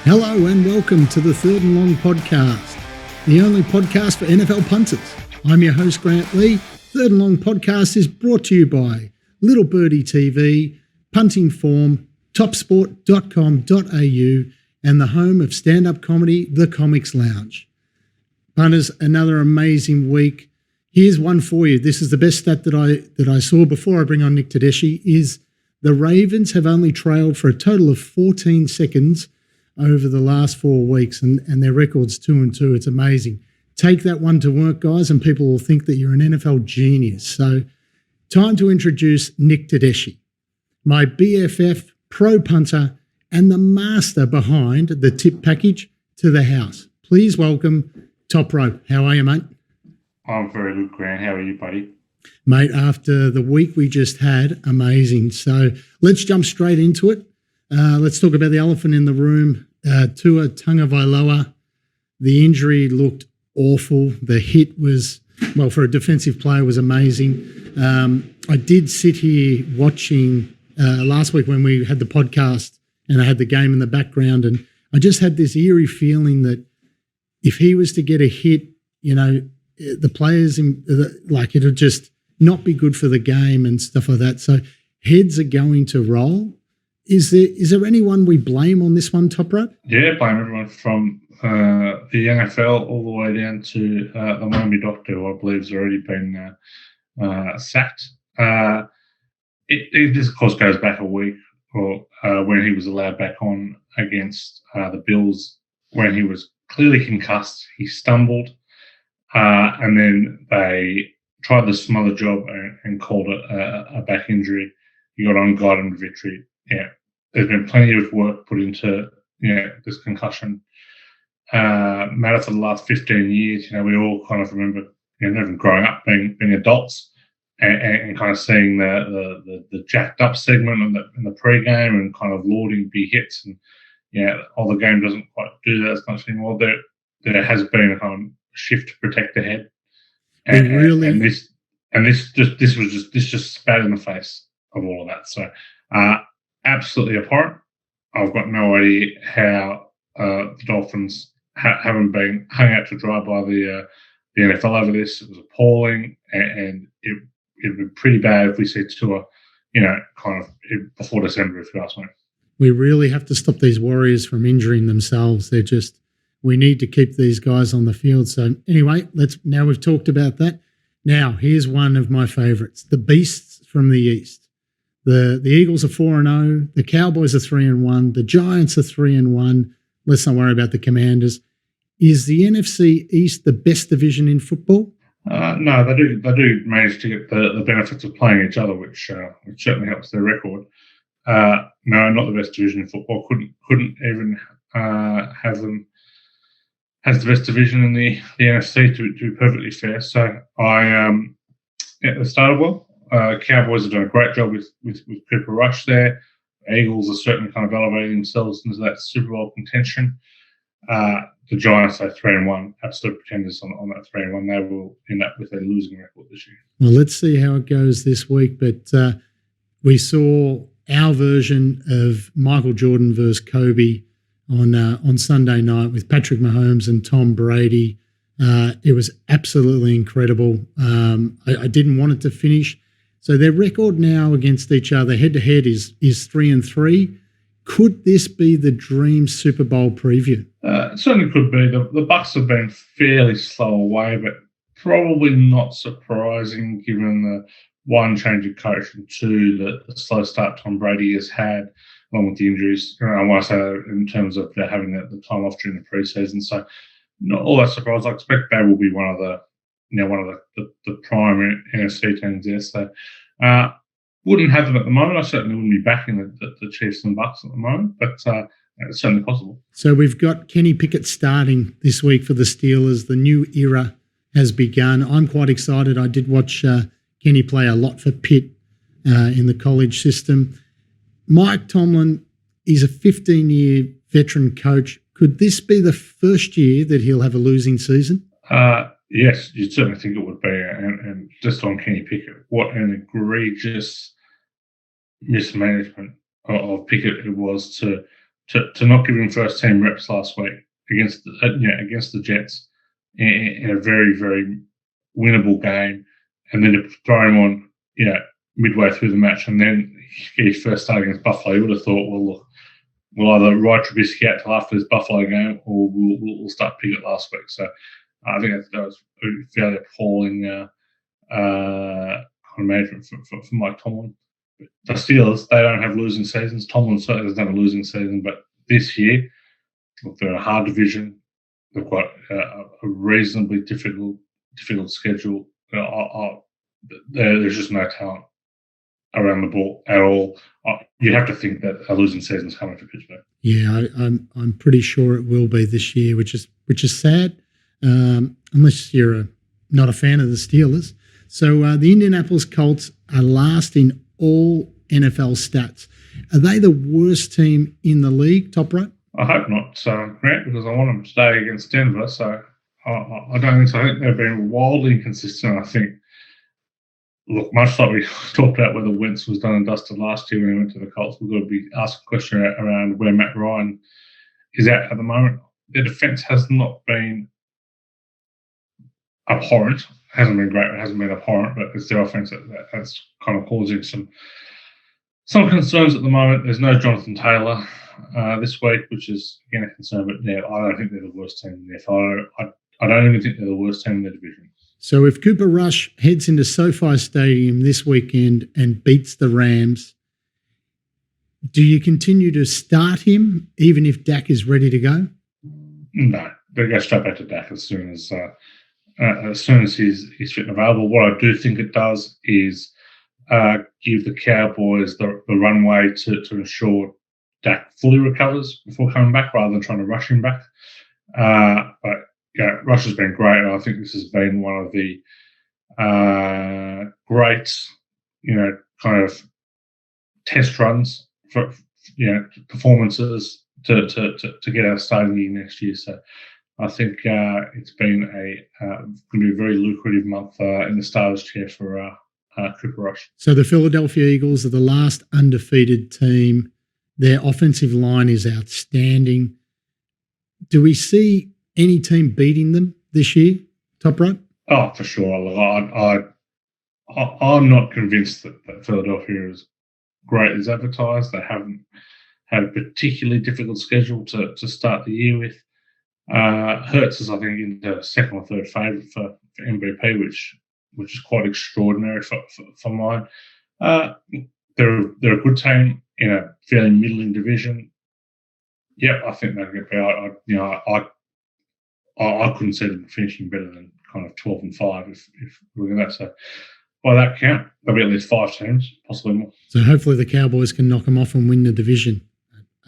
Hello and welcome to the Third and Long podcast, the only podcast for NFL punters. I'm your host, Grant Lee. Third and Long podcast is brought to you by Little Birdie TV, Punting Form, topsport.com.au, and the home of stand-up comedy, The Comics Lounge. Punters, another amazing week. Here's one for you. This is the best stat that I saw before I bring on Nick Tedeschi, is the Ravens have only trailed for a total of 14 seconds over the last 4 weeks, and their record's 2-2. It's amazing. Take that one to work, guys, and people will think that you're an NFL genius. So time to introduce Nick Tedeschi, my BFF, pro punter, and the master behind the tip package to the house. Please welcome Toprope. How are you, mate? I'm very good, Grant. How are you, buddy? Mate, after the week we just had, amazing. So let's jump straight into it. Let's talk about the elephant in the room. Tua Tagovailoa. The injury looked awful. The hit was, well, for a defensive player, was amazing. I did sit here watching last week when we had the podcast and I had the game in the background, and I just had this eerie feeling that if he was to get a hit, you know, the players, it'll just not be good for the game and stuff like that. So heads are going to roll. Is there anyone we blame on this one, Toprope? Yeah, blame everyone from the NFL all the way down to the Miami doctor, who I believe has already been sacked. This, of course, goes back a week when he was allowed back on against the Bills, when he was clearly concussed. He stumbled, and then they tried the smother job and called it a back injury. He got unguided victory. Yeah, there's been plenty of work put into this concussion matter for the last 15 years. We all kind of remember, even growing up, being adults and kind of seeing the jacked up segment in the pre-game and kind of lauding big hits, and the game doesn't quite do that as much anymore. There has been a kind of shift to protect the head, and this just spat in the face of all of that. So absolutely abhorrent. I've got no idea how the Dolphins haven't been hung out to dry by the NFL over this. It was appalling, and it would be pretty bad if we see Tua, kind of before December, if you ask me. We really have to stop these Warriors from injuring themselves. We need to keep these guys on the field. So anyway, now we've talked about that. Now, here's one of my favourites, the Beasts from the East. The Eagles are 4-0. The Cowboys are 3-1. The Giants are 3-1. Let's not worry about the Commanders. Is the NFC East the best division in football? No, they do manage to get the benefits of playing each other, which certainly helps their record. No, not the best division in football. Couldn't even have them as the best division in the NFC, to be perfectly fair. So they started well. Cowboys have done a great job with Cooper Rush there. Eagles are certainly kind of elevating themselves into that Super Bowl contention. The Giants are 3-1, absolute pretenders on that 3-1. They will end up with a losing record this year. Well, let's see how it goes this week. But we saw our version of Michael Jordan versus Kobe on Sunday night with Patrick Mahomes and Tom Brady. It was absolutely incredible. I didn't want it to finish. So their record now against each other head-to-head is 3-3. Could this be the dream Super Bowl preview? It certainly could be. The Bucs have been fairly slow away, but probably not surprising given the one, change of coach, and two, the slow start Tom Brady has had, along with the injuries. I want to say that in terms of having the time off during the preseason. So not all that surprised. I expect they will be one of the prime NFC teams there. So wouldn't have them at the moment. I certainly wouldn't be backing the Chiefs and Bucs at the moment, but it's certainly possible. So we've got Kenny Pickett starting this week for the Steelers. The new era has begun. I'm quite excited. I did watch Kenny play a lot for Pitt in the college system. Mike Tomlin is a 15-year veteran coach. Could this be the first year that he'll have a losing season? Yes, you'd certainly think it would be. And just on Kenny Pickett, what an egregious mismanagement of Pickett it was to to not give him first team reps last week against the Jets in a very, very winnable game, and then to throw him on midway through the match and then get his first start against Buffalo, you would have thought, well, look, we'll either ride Trubisky out till after this Buffalo game, or we'll start Pickett last week. So I think that was a fairly appalling kind of management for Mike Tomlin. The Steelers, they don't have losing seasons. Tomlin certainly doesn't have a losing season, but this year, look, they're in a hard division. They've got a reasonably difficult schedule. There's just no talent around the ball at all. You have to think that a losing season is coming for Pittsburgh. Yeah, I'm pretty sure it will be this year, which is sad, unless you're not a fan of the Steelers. So the Indianapolis Colts are last in all NFL stats. Are they the worst team in the league, Toprope? I hope not, Grant, because I want them to stay against Denver. So I don't think so. I think they've been wildly inconsistent. I think, look, much like we talked about whether Wentz was done and dusted last year when he went to the Colts, we've got to be asking a question around where Matt Ryan is at the moment. Their defense has not been abhorrent. It hasn't been great. It hasn't been abhorrent, but it's their offense that's kind of causing some concerns at the moment. There's no Jonathan Taylor this week, which is again a concern. But yeah, I don't think they're the worst team in the NFL. I don't even think they're the worst team in the division. So if Cooper Rush heads into SoFi Stadium this weekend and beats the Rams, do you continue to start him even if Dak is ready to go? No, they go straight back to Dak as soon as he's fit and available. What I do think it does is give the Cowboys the runway to ensure Dak fully recovers before coming back, rather than trying to rush him back. But yeah, Rush has been great, and I think this has been one of the great, kind of test runs for performances to get our starting year next year. So I think it's been going to be a very lucrative month in the starters chair for Cooper Rush. So the Philadelphia Eagles are the last undefeated team. Their offensive line is outstanding. Do we see any team beating them this year, Toprope? Oh, for sure. Look, I'm not convinced that Philadelphia is great as advertised. They haven't had a particularly difficult schedule to start the year with. Hurts is, I think, into second or third favourite for MVP, which is quite extraordinary for mine. They're a good team in a fairly middling division. Yeah, I think they'll get better. I couldn't see them finishing better than kind of 12-5 if we look at that. So by that count, there'll be at least 5 teams, possibly more. So hopefully the Cowboys can knock them off and win the division.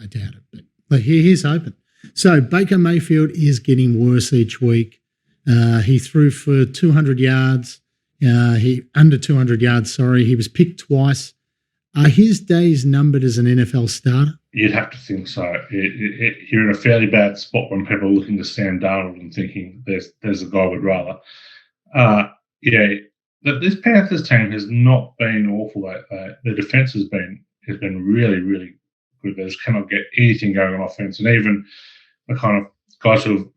I doubt it, but here's hoping. So Baker Mayfield is getting worse each week. He threw for 200 yards. Under 200 yards, sorry. He was picked twice. Are his days numbered as an NFL starter? You'd have to think so. You're in a fairly bad spot when people are looking to Sam Darnold and thinking there's a guy we'd rather. This Panthers team has not been awful. The defense has been really, really good. They just cannot get anything going on offense, and even the kind of guys who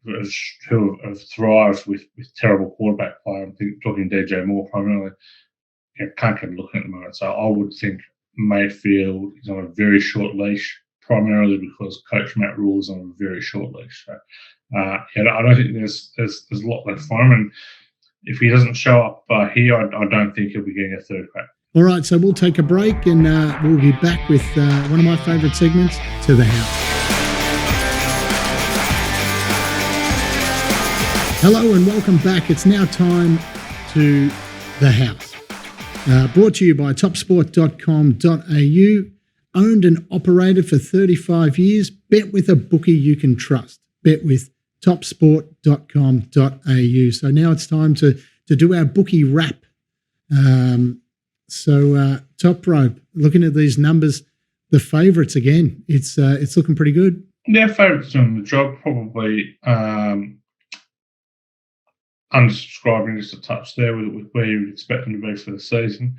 have thrived with terrible quarterback play. I'm talking DJ Moore primarily. Can't get a look at the moment. So I would think Mayfield is on a very short leash, primarily because Coach Matt Rule is on a very short leash. So, I don't think there's a lot left for him. And if he doesn't show up here, I don't think he'll be getting a third crack. All right, so we'll take a break and we'll be back with one of my favourite segments, To the House. Hello and welcome back. It's now time to The House. Brought to you by topsport.com.au. Owned and operated for 35 years. Bet with a bookie you can trust. Bet with topsport.com.au. So now it's time to do our bookie wrap. Toprope, looking at these numbers, the favourites again, it's looking pretty good. Yeah, favourites doing the job. Probably undersubscribing just a touch there with where you would expect them to be for the season.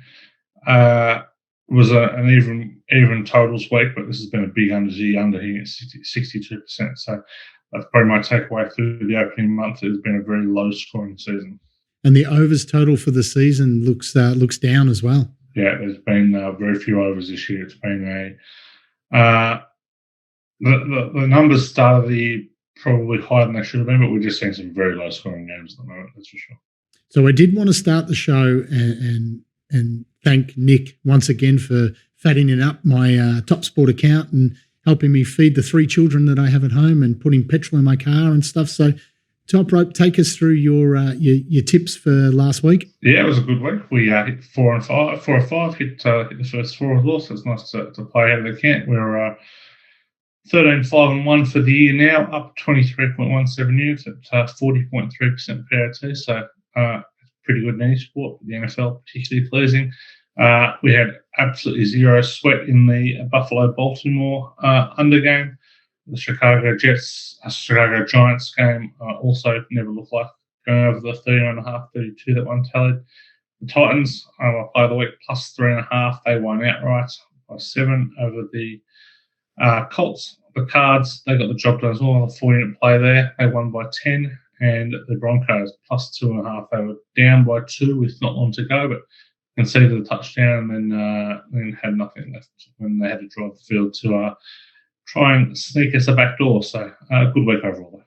was an even totals week, but this has been a big under here at 62%. So that's probably my takeaway through the opening month. It's been a very low scoring season. And the overs total for the season looks down as well. Yeah, there's been very few overs this year. It's been the numbers started the year probably higher than they should have been, but we're just seeing some very low scoring games at the moment, that's for sure. So I did want to start the show and thank Nick once again for fattening up my TopSport account and helping me feed the 3 children that I have at home and putting petrol in my car and stuff. So Toprope, take us through your tips for last week. Yeah, it was a good week. We hit 4 and 5, 4 or 5, hit the first 4 as well, so it's nice to play out of the camp. We're 13, 5 and 1 for the year now, up 23.17 units at 40.3% PAT. So it's pretty good in any sport, but the NFL particularly pleasing. We had absolutely zero sweat in the Buffalo-Baltimore under game. The Chicago Giants game also never looked like going over the 31.5, 32 that one tallied. The Titans, play of the week, plus 3.5. They won outright by 7 over the Colts. The Cards, they got the job done as well on the 4-unit play there. They won by 10. And the Broncos, plus 2.5. They were down by 2 with not long to go, but conceded a touchdown and then had nothing left when they had to drive the field to try and sneak us a back door. So a good week overall.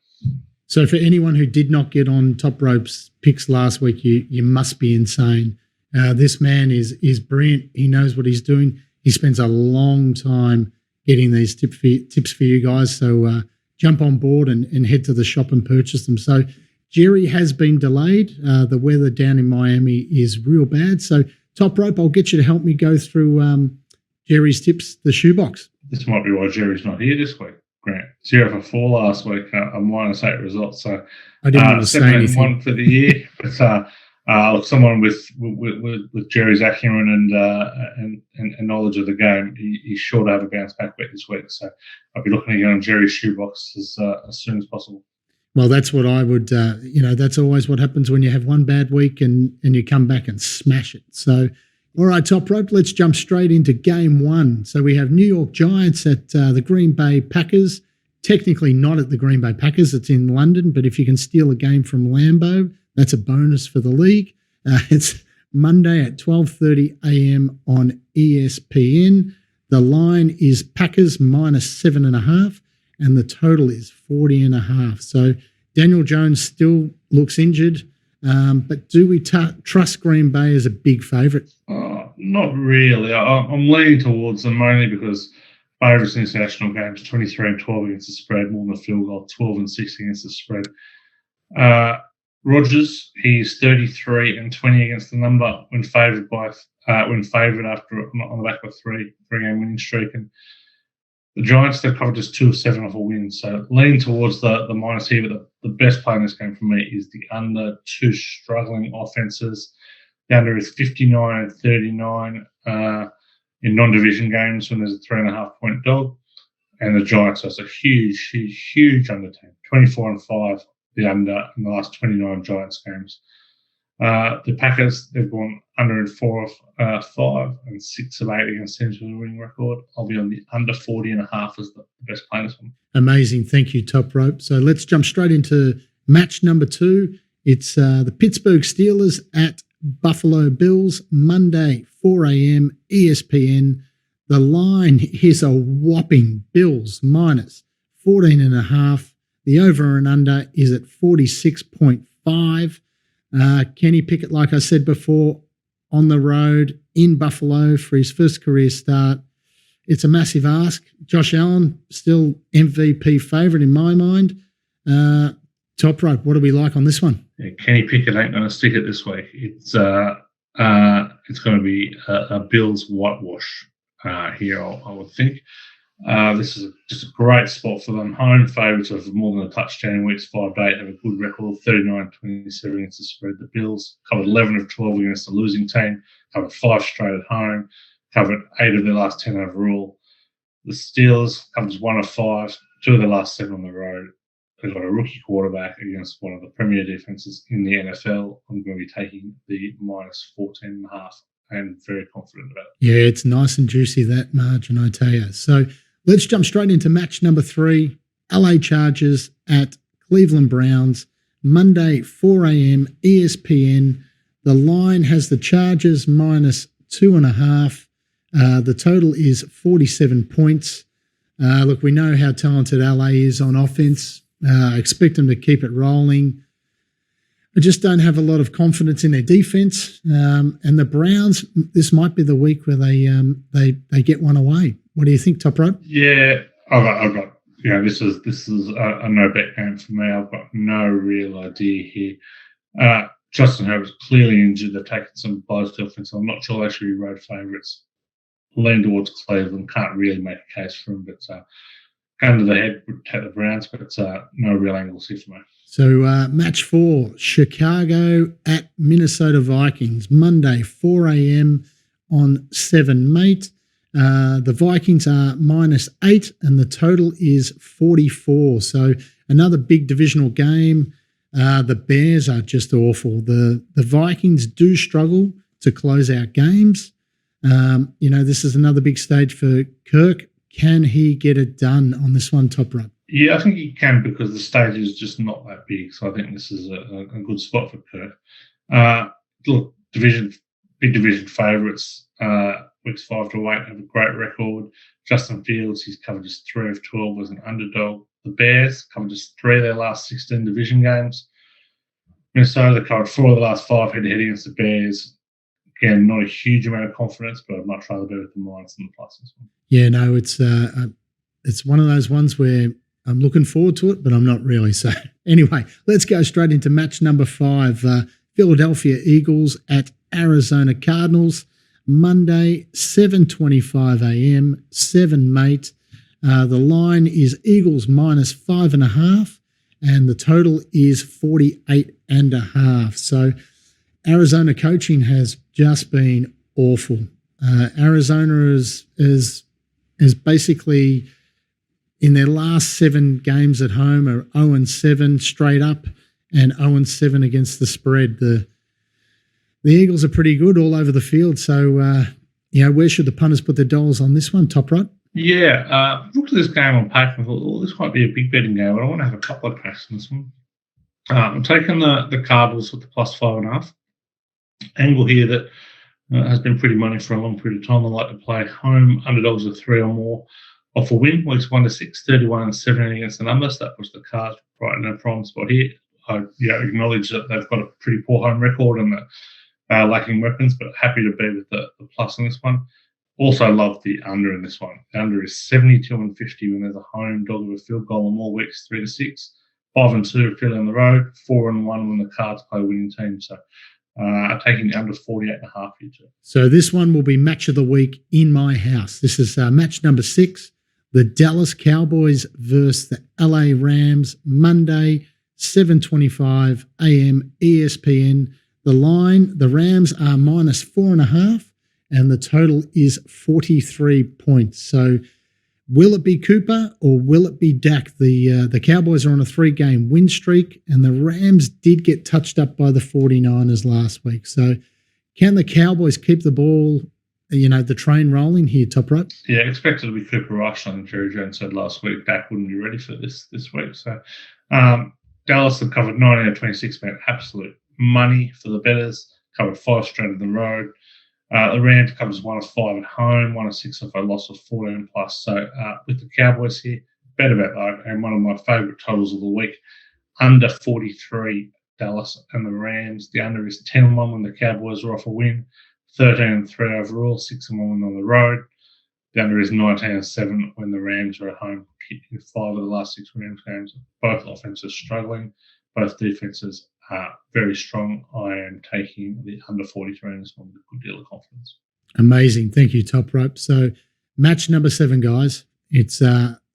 So for anyone who did not get on Toprope's picks last week, you must be insane. This man is brilliant. He knows what he's doing. He spends a long time getting these tips for you guys. So jump on board and head to the shop and purchase them. So Jerry has been delayed. The weather down in Miami is real bad. So Toprope, I'll get you to help me go through Jerry's tips, the shoebox. This might be why Jerry's not here this week, Grant. 0 for 4 last week, a -8 result. So I didn't want to say anything. 1 for the year. But someone with Jerry's acumen and knowledge of the game, he's sure to have a bounce back week this week. So I'll be looking to get on Jerry's shoebox as soon as possible. Well, that's what I would, that's always what happens when you have one bad week and you come back and smash it. So, all right, Toprope, let's jump straight into game 1. So we have New York Giants at the Green Bay Packers. Technically not at the Green Bay Packers, it's in London, but if you can steal a game from Lambeau, that's a bonus for the league. It's Monday at 12:30 a.m. on ESPN. The line is Packers -7.5, and the total is 40.5. So Daniel Jones still looks injured, but do we trust Green Bay as a big favourite? Not really. I'm leaning towards them mainly because favourites in international games, 23-12 against the spread, more than a field goal, 12-6 against the spread. Rodgers, he's 33-20 against the number when favoured after on the back of a three-game winning streak. And the Giants, they've covered just 2 of 7 off a win. So leaning towards the minus here, but the best play in this game for me is the under. 2 struggling offences. The under is 59-39 in non-division games when there's a 3.5-point dog. And the Giants, that's a huge under team. 24-5, the under in the last 29 Giants games. The Packers, they've gone under in 4 of 5 and 6 of 8 against teams with a winning record. I'll be on the under 40.5 as the best play in this one. Amazing. Thank you, Toprope. So let's jump straight into match number 2. It's the Pittsburgh Steelers at Buffalo Bills, Monday, 4 a.m., ESPN. The line is a whopping Bills minus 14.5. The over and under is at 46.5. Kenny Pickett, like I said before, on the road in Buffalo for his first career start. It's a massive ask. Josh Allen, still MVP favourite in my mind. Toprope, what do we like on this one? Yeah, Kenny Pickett ain't going to stick it this way. It's going to be a Bills whitewash here, I would think. This is just a great spot for them. Home favourites of more than a touchdown in weeks 5 to 8 have a good record, 39-27 against the spread. The Bills covered 11 of 12 against the losing team, covered 5 straight at home, covered 8 of their last 10 overall. The Steelers covered 1 of 5, 2 of their last 7 on the road. They've got a rookie quarterback against one of the premier defences in the NFL. I'm going to be taking the minus 14.5 and very confident about it. Yeah, it's nice and juicy, that margin, I tell you. So let's jump straight into match number 3, LA Chargers at Cleveland Browns, Monday, 4 a.m, ESPN. The line has the Chargers -2.5. The total is 47 points. Look, we know how talented LA is on offense. I expect them to keep it rolling. I just don't have a lot of confidence in their defense. And the Browns, this might be the week where they get one away. What do you think, Toprope? Yeah, I've got. This is a no bet game for me. I've got no real idea here. Justin Herbert's clearly injured. They've taken some blows to offense. I'm not sure they should be road favourites. Lean towards Cleveland. Can't really make a case for them, but gun to the head would take the Browns, but it's no real angles here for me. So match 4, Chicago at Minnesota Vikings, Monday, 4 a.m. on 7 mate. The Vikings are -8 and the total is 44. So another big divisional game. The Bears are just awful. The Vikings do struggle to close out games. This is another big stage for Kirk. Can he get it done on this one, Toprope? Yeah, I think he can because the stage is just not that big. So I think this is a good spot for Kirk. Look, big division favourites, weeks 5 to 8 have a great record. Justin Fields, he's covered just 3 of 12 as an underdog. The Bears covered just 3 of their last 16 division games. Minnesota, they covered 4 of the last 5 head-to-head against the Bears. Again, not a huge amount of confidence, but I'd much rather bet with the minus than the pluses. Yeah, no, it's one of those ones where I'm looking forward to it, but I'm not really. So anyway, let's go straight into match number 5. Philadelphia Eagles at Arizona Cardinals, Monday, 7:25 a.m, 7 mate. The line is Eagles -5.5, and the total is 48.5. So Arizona coaching has just been awful. Arizona is basically in their last 7 games at home are 0-7 straight up and 0-7 against the spread. The Eagles are pretty good all over the field. So, where should the punters put their dollars on this one, Toprope? Yeah, looked at this game on paper and thought, this might be a big betting game, but I want to have a couple of cracks on this one. I'm taking the Cardinals with the +5.5. Angle here that has been pretty money for a long period of time. I like to play home underdogs of 3 or more off a win, weeks 1 to 6, 31-17 against the numbers. That was the Cards right in a prime spot here. I acknowledge that they've got a pretty poor home record and that they're lacking weapons, but happy to be with the plus on this one. Also love the under in this one. The under is 72-50 when there's a home dog of a field goal in more weeks, 3 to 6. 5-2 Philly on the road, 4-1 when the Cards play winning teams. So taking the under 48.5 here too. So this one will be match of the week in my house. This is match number 6, the Dallas Cowboys versus the LA Rams, Monday, 7:25 a.m. ESPN. The line, the Rams are -4.5 and the total is 43 points. So will it be Cooper or will it be Dak? The Cowboys are on a 3-game win streak and the Rams did get touched up by the 49ers last week. So can the Cowboys keep the ball, the train rolling here, Toprope? Yeah, expected to be Cooper Rush. I think Jerry Jones said last week Dak wouldn't be ready for this week. So Dallas have covered 9 out of 26, man. Absolute money for the bettors. Covered 5 straight on the road. The Rams covers 1 of 5 at home, 1 of 6 off a loss of 14 plus. So with the Cowboys here, better bet though, and one of my favourite totals of the week, under 43 Dallas and the Rams. The under is 10-1 when the Cowboys are off a win, 13-3 overall, 6-1 when on the road. The under is 19-7 when the Rams are at home, keeping 5 of the last 6 Rams games. Both offenses struggling, both defenses are very strong. I am taking the under 43 in this one with a good deal of confidence. Amazing. Thank you, Toprope. So match number 7, guys. It's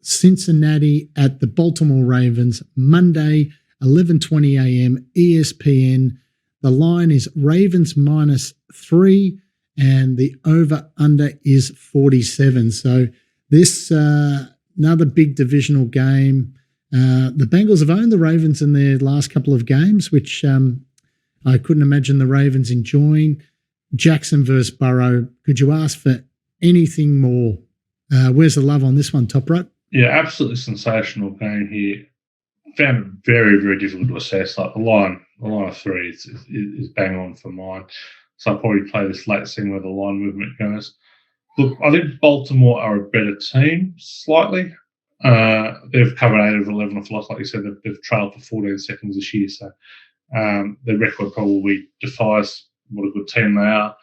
Cincinnati at the Baltimore Ravens, Monday, 11:20 a.m. ESPN. The line is Ravens -3 and the over-under is 47. So this, another big divisional game. The Bengals have owned the Ravens in their last couple of games, which I couldn't imagine the Ravens enjoying. Jackson versus Burrow. Could you ask for anything more? Where's the love on this one, Toprope? Yeah, absolutely sensational game here. Found it very, very difficult to assess. Like the line of 3 is bang on for mine. So I'll probably play this late, seeing where the line movement goes. Look, I think Baltimore are a better team, slightly. They've covered 8 of 11 off loss. Like you said, they've trailed for 14 seconds this year. So their record probably defies what a good team they are.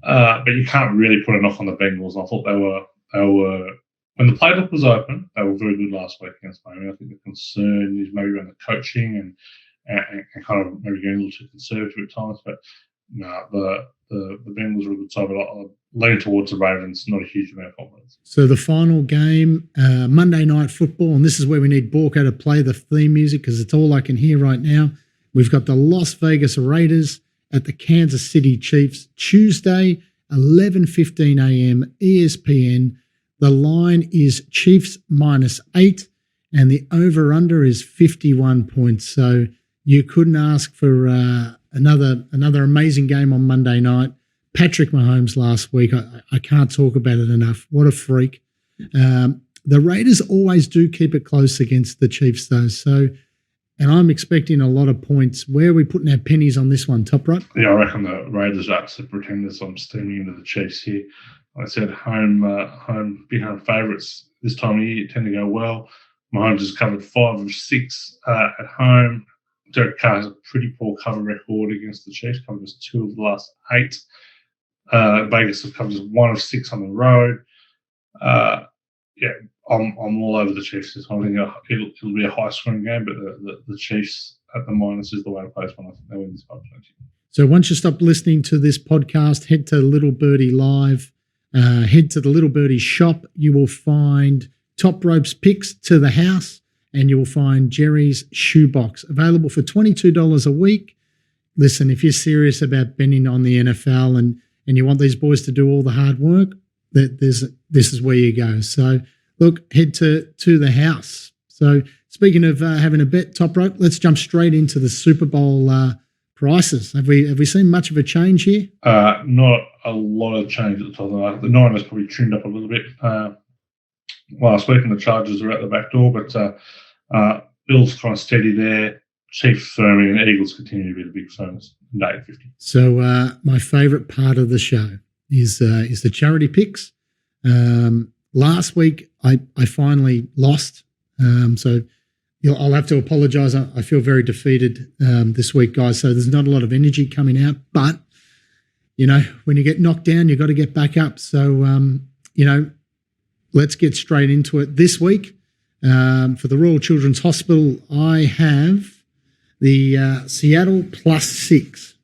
But you can't really put a knock on the Bengals. I thought they were when the playbook was open, they were very good last week against Miami. I think the concern is maybe around the coaching and kind of maybe getting a little too conservative at times. But no, the Bengals are a good side. But I lean towards the Ravens, not a huge amount of confidence. So the final game, Monday Night Football, and this is where we need Borko to play the theme music because it's all I can hear right now. We've got the Las Vegas Raiders at the Kansas City Chiefs, Tuesday, 11:15 a.m. ESPN. The line is Chiefs -8, and the over/under is 51 points. So you couldn't ask for another amazing game on Monday night. Patrick Mahomes last week, I can't talk about it enough. What a freak. The Raiders always do keep it close against the Chiefs, though. So, and I'm expecting a lot of points. Where are we putting our pennies on this one, Toprope? Yeah, I reckon the Raiders are absolute pretenders. I'm steaming into the Chiefs here. Like I said, big home favourites this time of year tend to go well. Mahomes has covered 5 of 6 at home. Derek Carr has a pretty poor cover record against the Chiefs, covered just 2 of the last 8. Vegas have covered just 1 of 6 on the road. I'm all over the Chiefs this time. I think it'll be a high-scoring game, but the Chiefs at the minus is the way to play this one. I think they win this by plenty. So once you stop listening to this podcast, head to Little Birdie Live. Head to the Little Birdie shop. You will find Toprope's picks to the house, and you will find Jerry's shoebox available for $22 a week. Listen, if you're serious about betting on the NFL and you want these boys to do all the hard work, this is where you go. So look, head to the house. So speaking of having a bet, Toprope, let's jump straight into the Super Bowl prices. Have we seen much of a change here? Not a lot of change at the top of the market. The Niners probably trimmed up a little bit last week, and the Chargers are out the back door, but Bills kind of steady there. Chiefs firming, and Eagles continue to be the big firms at 8.50. So my favourite part of the show is the charity picks. Last week I finally lost, so I'll have to apologise. I feel very defeated this week, guys. So there's not a lot of energy coming out, but when you get knocked down, you've got to get back up. So let's get straight into it. This week for the Royal Children's Hospital, I have the Seattle +6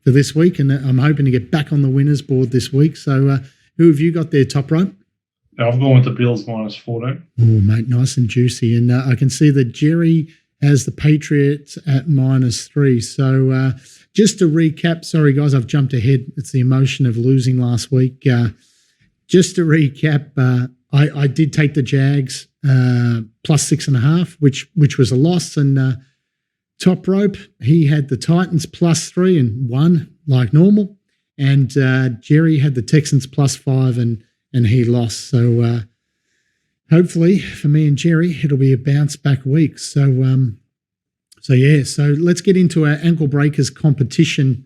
for this week, and I'm hoping to get back on the winners board this week. So who have you got there, Toprope? I've gone with the Bills -14. Oh, mate, nice and juicy. And I can see that Jerry has the Patriots at -3. So just to recap, sorry, guys, I've jumped ahead. It's the emotion of losing last week. Just to recap, I did take the Jags +6.5, which was a loss. And Toprope, he had the Titans +3 and won like normal. And Jerry had the Texans +5 and he lost. So hopefully for me and Jerry, it'll be a bounce back week. So let's get into our ankle breakers competition.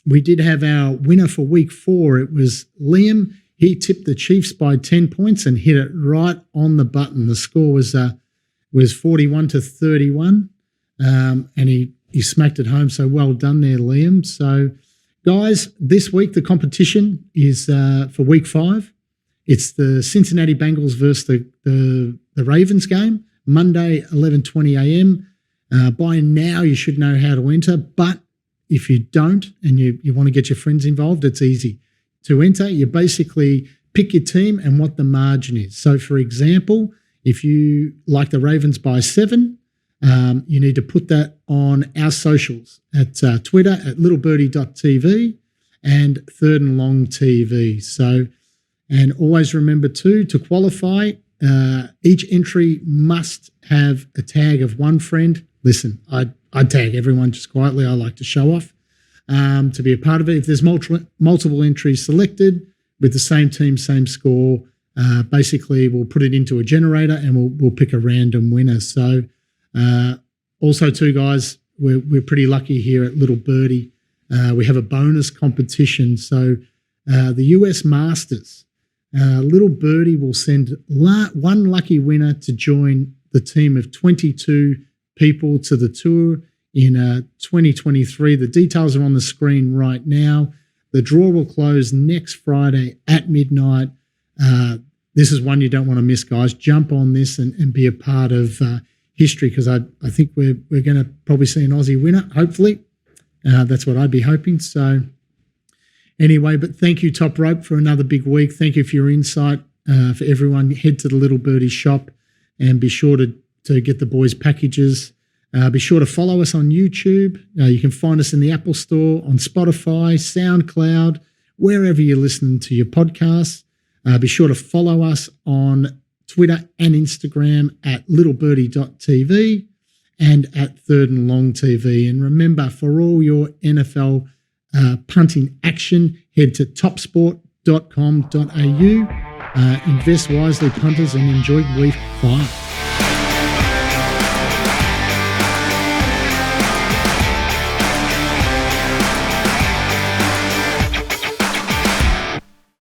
We did have our winner for week 4. It was Liam. He tipped the Chiefs by 10 points and hit it right on the button. The score was 41-31, and he smacked it home. So well done there, Liam. So guys, this week the competition is for week 5. It's the Cincinnati Bengals versus the Ravens game, Monday, 11:20 a.m. By now, you should know how to enter, but if you don't and you want to get your friends involved, it's easy. To enter, you basically pick your team and what the margin is. So, for example, if you like the Ravens by 7, you need to put that on our socials at Twitter at littlebirdie.tv and Third and Long TV. So, and always remember too, to qualify, each entry must have a tag of one friend. Listen, I tag everyone just quietly. I like to show off. to be a part of it. If there's multiple entries selected with the same team, same score, basically we'll put it into a generator and we'll pick a random winner. So also too, guys, we're pretty lucky here at Little Birdie. We have a bonus competition. So the US Masters, Little Birdie will send one lucky winner to join the team of 22 people to the tour in 2023. The details are on the screen right now. The draw will close next Friday at midnight. This is one you don't want to miss, guys. Jump on this and be a part of history, because I think we're going to probably see an Aussie winner, hopefully. That's what I'd be hoping. So anyway, but thank you, Toprope, for another big week. Thank you for your insight. For everyone, head to the Little Birdie shop and be sure to get the boys' packages. Be sure to follow us on YouTube. You can find us in the Apple Store, on Spotify, SoundCloud, wherever you're listening to your podcasts. Be sure to follow us on Twitter and Instagram at littlebirdie.tv and at Third and Long TV. And remember, for all your NFL punting action, head to topsport.com.au. Invest wisely, punters, and enjoy week 5.